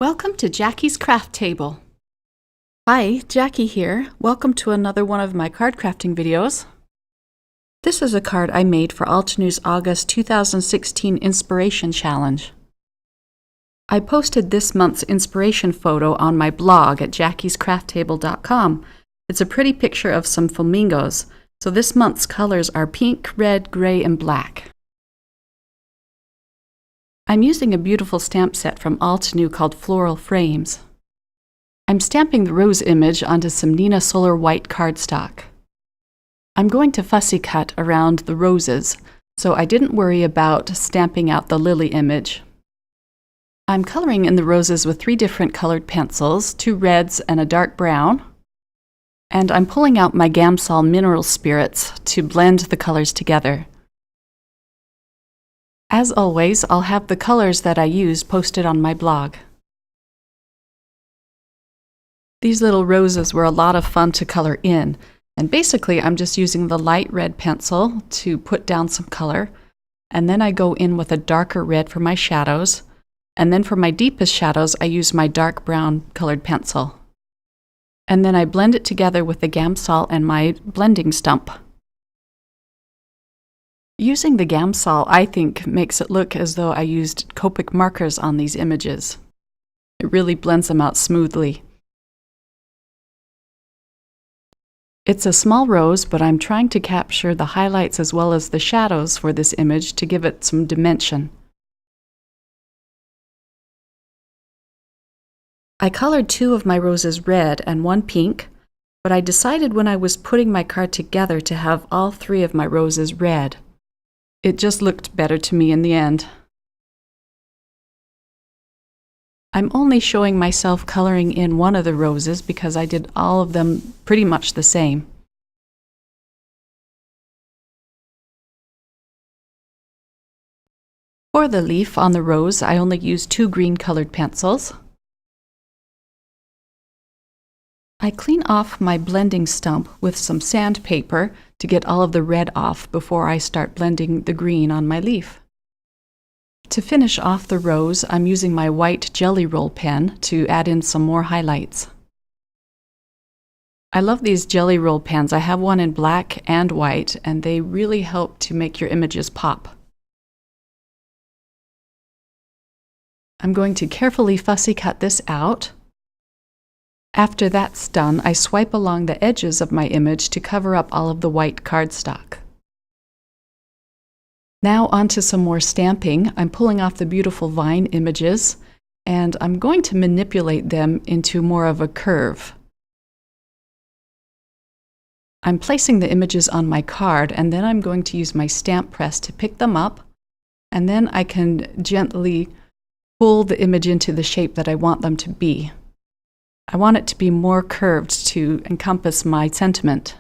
Welcome to Jackie's Craft Table. Hi, Jackie here. Welcome to another one of my card crafting videos. This is a card I made for Altenew's August 2016 Inspiration Challenge. I posted this month's inspiration photo on my blog at jackiescrafttable.com. It's a pretty picture of some flamingos, so this month's colors are pink, red, gray, and black. I'm using a beautiful stamp set from Altenew called Floral Frames. I'm stamping the rose image onto some Nina Solar white cardstock. I'm going to fussy cut around the roses, so I didn't worry about stamping out the lily image. I'm coloring in the roses with 3 different colored pencils, 2 reds and a dark brown, and I'm pulling out my Gamsol mineral spirits to blend the colors together. As always, I'll have the colors that I used posted on my blog. These little roses were a lot of fun to color in, and basically I'm just using the light red pencil to put down some color, and then I go in with a darker red for my shadows, and then for my deepest shadows I use my dark brown colored pencil. And then I blend it together with the Gamsol and my blending stump. Using the Gamsol, I think, makes it look as though I used Copic markers on these images. It really blends them out smoothly. It's a small rose, but I'm trying to capture the highlights as well as the shadows for this image to give it some dimension. I colored 2 of my roses red and 1 pink, but I decided when I was putting my card together to have all 3 of my roses red. It just looked better to me in the end. I'm only showing myself coloring in one of the roses because I did all of them pretty much the same. For the leaf on the rose, I only used 2 green colored pencils. I clean off my blending stump with some sandpaper to get all of the red off before I start blending the green on my leaf. To finish off the rose, I'm using my white Jelly Roll pen to add in some more highlights. I love these Jelly Roll pens. I have one in black and white, and they really help to make your images pop. I'm going to carefully fussy cut this out. After that's done, I swipe along the edges of my image to cover up all of the white cardstock. Now onto some more stamping. I'm pulling off the beautiful vine images, and I'm going to manipulate them into more of a curve. I'm placing the images on my card, and then I'm going to use my stamp press to pick them up, and then I can gently pull the image into the shape that I want them to be. I want it to be more curved to encompass my sentiment.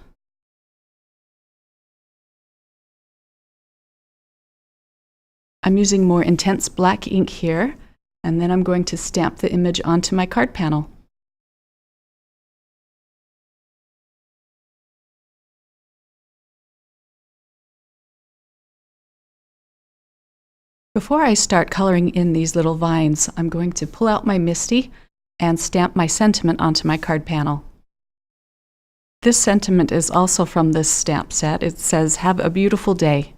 I'm using more intense black ink here, and then I'm going to stamp the image onto my card panel. Before I start coloring in these little vines, I'm going to pull out my Misty and stamp my sentiment onto my card panel. This sentiment is also from this stamp set. It says, "Have a beautiful day."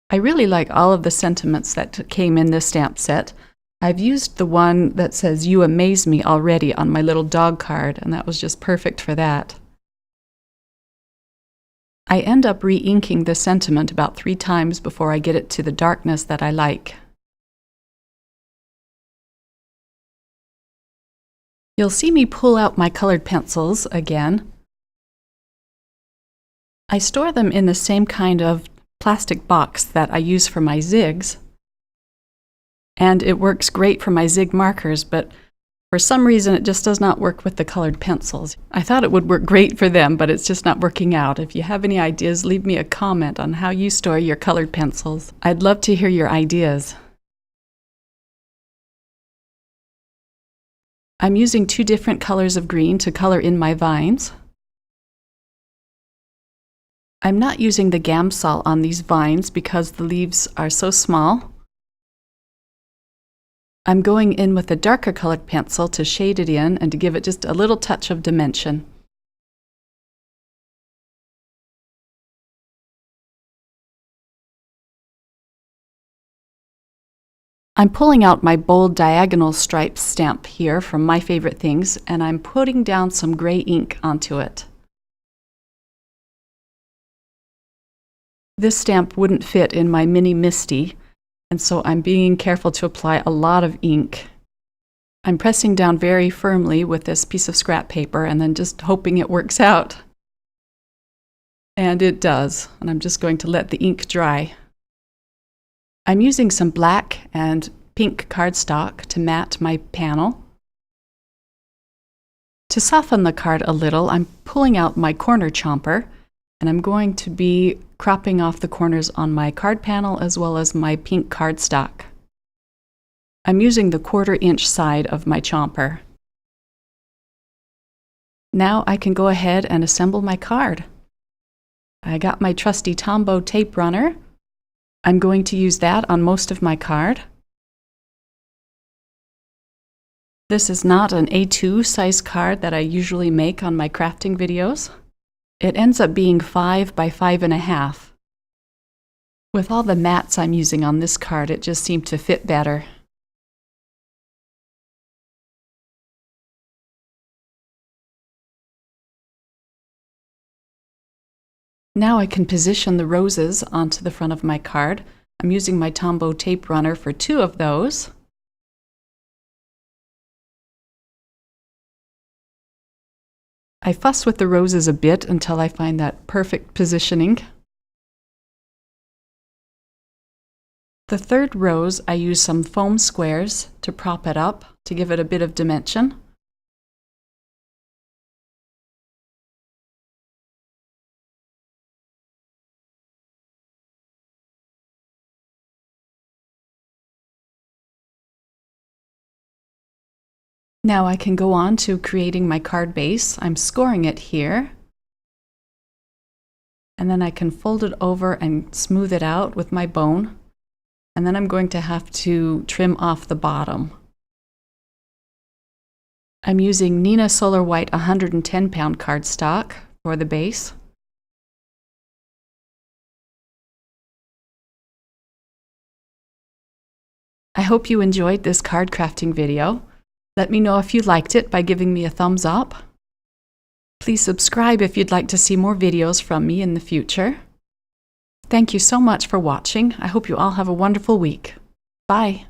I really like all of the sentiments that came in this stamp set. I've used the one that says, "You amaze me" already on my little dog card, and that was just perfect for that. I end up re-inking the sentiment about 3 times before I get it to the darkness that I like. You'll see me pull out my colored pencils again. I store them in the same kind of plastic box that I use for my zigs, and it works great for my zig markers, but for some reason it just does not work with the colored pencils. I thought it would work great for them, but it's just not working out. If you have any ideas, leave me a comment on how you store your colored pencils. I'd love to hear your ideas. I'm using 2 different colors of green to color in my vines. I'm not using the Gamsol on these vines because the leaves are so small. I'm going in with a darker colored pencil to shade it in and to give it just a little touch of dimension. I'm pulling out my bold diagonal stripe stamp here from My Favorite Things, and I'm putting down some gray ink onto it. This stamp wouldn't fit in my mini Misty, and so I'm being careful to apply a lot of ink. I'm pressing down very firmly with this piece of scrap paper and then just hoping it works out. And it does, and I'm just going to let the ink dry. I'm using some black and pink cardstock to mat my panel. To soften the card a little, I'm pulling out my corner chomper, and I'm going to be cropping off the corners on my card panel as well as my pink cardstock. I'm using the 1/4 inch side of my chomper. Now I can go ahead and assemble my card. I got my trusty Tombow tape runner. I'm going to use that on most of my card. This is not an A2 size card that I usually make on my crafting videos. It ends up being 5 by 5.5. With all the mats I'm using on this card, it just seemed to fit better. Now I can position the roses onto the front of my card. I'm using my Tombow tape runner for 2 of those. I fuss with the roses a bit until I find that perfect positioning. The 3rd rose, I use some foam squares to prop it up to give it a bit of dimension. Now I can go on to creating my card base. I'm scoring it here. And then I can fold it over and smooth it out with my bone. And then I'm going to have to trim off the bottom. I'm using Neenah Solar White 110 pound cardstock for the base. I hope you enjoyed this card crafting video. Let me know if you liked it by giving me a thumbs up. Please subscribe if you'd like to see more videos from me in the future. Thank you so much for watching. I hope you all have a wonderful week. Bye.